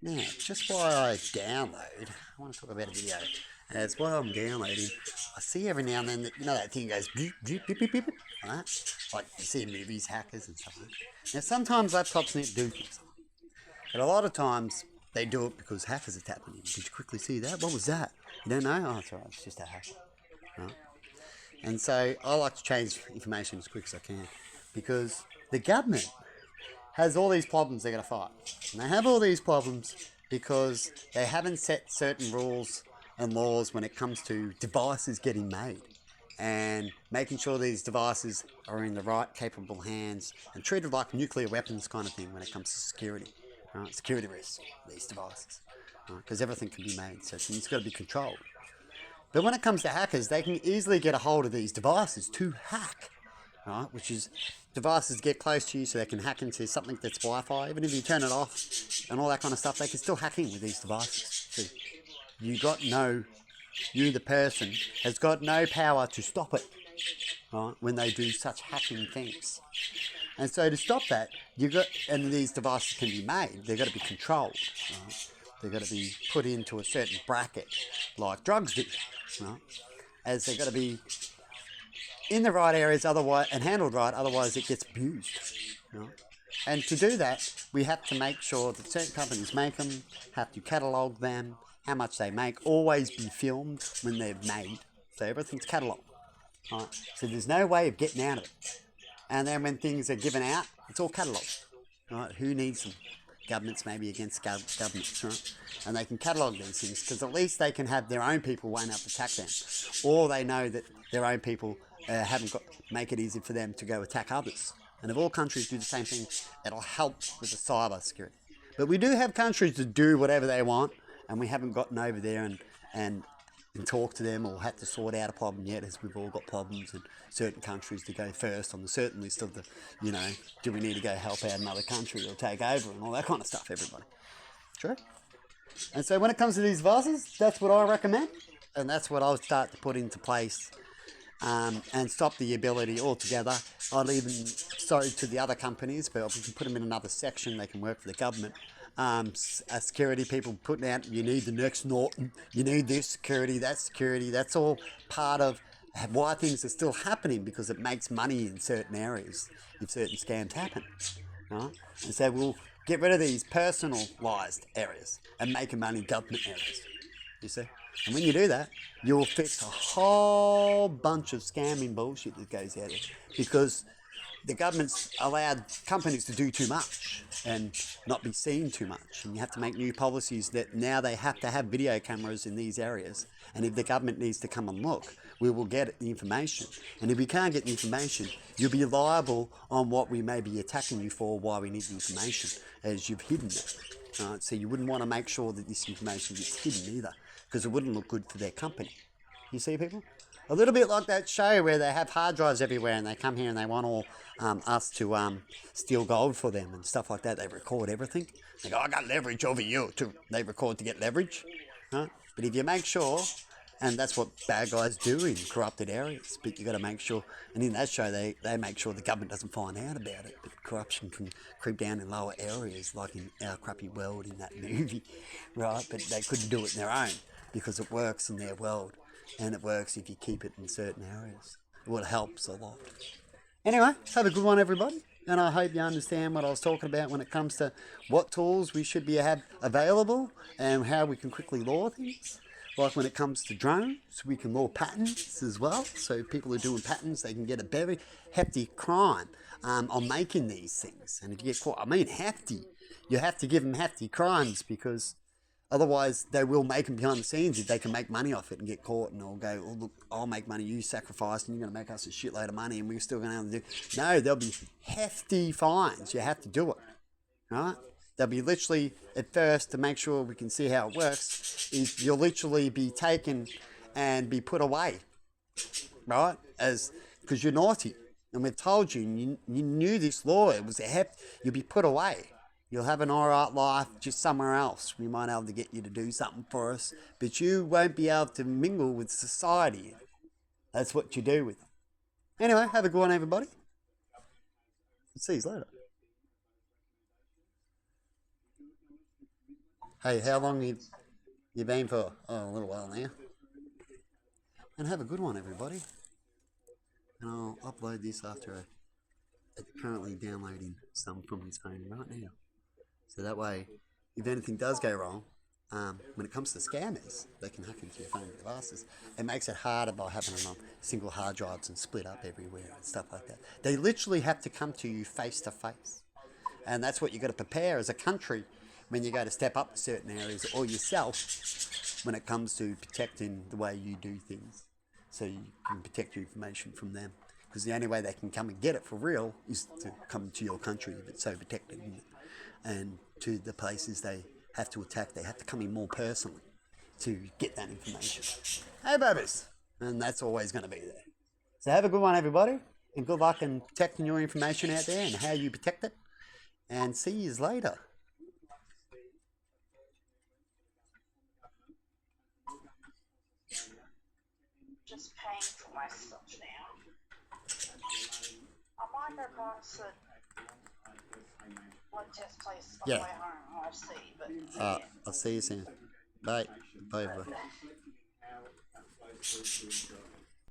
Now, just while I download, I want to talk about a video. As while I'm downloading, I see every now and then that, that thing goes beep, beep, beep, beep, beep, right? Like you see in movies, hackers and stuff like that. Now, sometimes laptops need to do things, but a lot of times they do it because hackers are tapping in. Did you quickly see that? What was that? You don't know? Oh, it's alright, it's just a hacker. Right? And so I like to change information as quick as I can because the government has all these problems they're going to fight. And they have all these problems because they haven't set certain rules and laws when it comes to devices getting made and making sure these devices are in the right capable hands and treated like nuclear weapons kind of thing when it comes to security. Right? Security risks, these devices. Because everything can be made, so it's got to be controlled. But when it comes to hackers, they can easily get a hold of these devices to hack, right? Which is devices get close to you so they can hack into something that's Wi-Fi. Even if you turn it off and all that kind of stuff, they can still hack in with these devices. So you the person has got no power to stop it, right? When they do such hacking things. And so to stop that, and these devices can be made, they've got to be controlled, right? They've got to be put into a certain bracket, like drugs do, right? As they've got to be in the right areas otherwise and handled right, otherwise it gets abused. Right? And to do that, we have to make sure that certain companies make them, have to catalogue them, how much they make, always be filmed when they're made. So everything's catalogued. Right? So there's no way of getting out of it. And then when things are given out, it's all catalogued. Right? Who needs them? Governments maybe against governments, right? And they can catalogue these things because at least they can have their own people won't have to attack them, or they know that their own people haven't got make it easy for them to go attack others. And if all countries do the same thing, it'll help with the cyber security. But we do have countries that do whatever they want, and we haven't gotten over there and talk to them or had to sort out a problem yet, as we've all got problems in certain countries to go first on the certain list of the, do we need to go help out another country or take over and all that kind of stuff, everybody. True? And so when it comes to these devices, that's what I recommend, and that's what I'll start to put into place and stop the ability altogether. I'll even, sorry to the other companies, but we can put them in another section, they can work for the government. Security people putting out, you need the next Norton, you need this security, that's all part of why things are still happening, because it makes money in certain areas if certain scams happen. Right? And so we'll get rid of these personalised areas and make them only government areas. You see? And when you do that, you'll fix a whole bunch of scamming bullshit that goes out there, because the government's allowed companies to do too much and not be seen too much. And you have to make new policies that now they have to have video cameras in these areas. And if the government needs to come and look, we will get the information. And if we can't get the information, you'll be liable on what we may be attacking you for, why we need the information, as you've hidden it. So you wouldn't want to make sure that this information gets hidden either, because it wouldn't look good for their company. You see, people? A little bit like that show where they have hard drives everywhere and they come here and they want all us to steal gold for them and stuff like that. They record everything. They go, I got leverage over you. They record to get leverage. Right? But if you make sure, and that's what bad guys do in corrupted areas, but you got to make sure, and in that show they make sure the government doesn't find out about it, but corruption can creep down in lower areas, like in Our Crappy World in that movie, right? But they couldn't do it in their own because it works in their world. And it works if you keep it in certain areas. Well, it helps a lot. Anyway, have a good one, everybody. And I hope you understand what I was talking about when it comes to what tools we should have available and how we can quickly law things. Like when it comes to drones, we can law patents as well. So people who are doing patents, they can get a very hefty crime on making these things. And if you get caught, I mean hefty, you have to give them hefty crimes, because otherwise, they will make them behind the scenes if they can make money off it and get caught, and they'll go, oh, look, I'll make money, you sacrificed, and you're going to make us a shitload of money, and we're still going to have to do. No, there'll be hefty fines. You have to do it, right? They'll be literally, at first, to make sure we can see how it works, is you'll literally be taken and be put away, right? Because you're naughty. And we've told you, and you knew this law, it was you'll be put away. You'll have an alright life just somewhere else. We might be able to get you to do something for us, but you won't be able to mingle with society. That's what you do with them. Anyway, have a good one, everybody. See you later. Hey, how long you been for? Oh, a little while now. And have a good one, everybody. And I'll upload this after it's currently downloading some from his phone right now. So that way, if anything does go wrong, when it comes to scammers, they can hack into your phone devices. It makes it harder by having them on single hard drives and split up everywhere and stuff like that. They literally have to come to you face to face. And that's what you've got to prepare as a country when you go to step up certain areas or yourself when it comes to protecting the way you do things. So you can protect your information from them. Because the only way they can come and get it for real is to come to your country if it's so protected. And to the places they have to attack, they have to come in more personally to get that information. Hey, babies! And that's always going to be there. So have a good one, everybody. And good luck in protecting your information out there and how you protect it. And see you later. Just paying for my stuff now. I might go past the blood test place on the way home. I'll see, but I'll see you soon. Bye. Bye. Bye.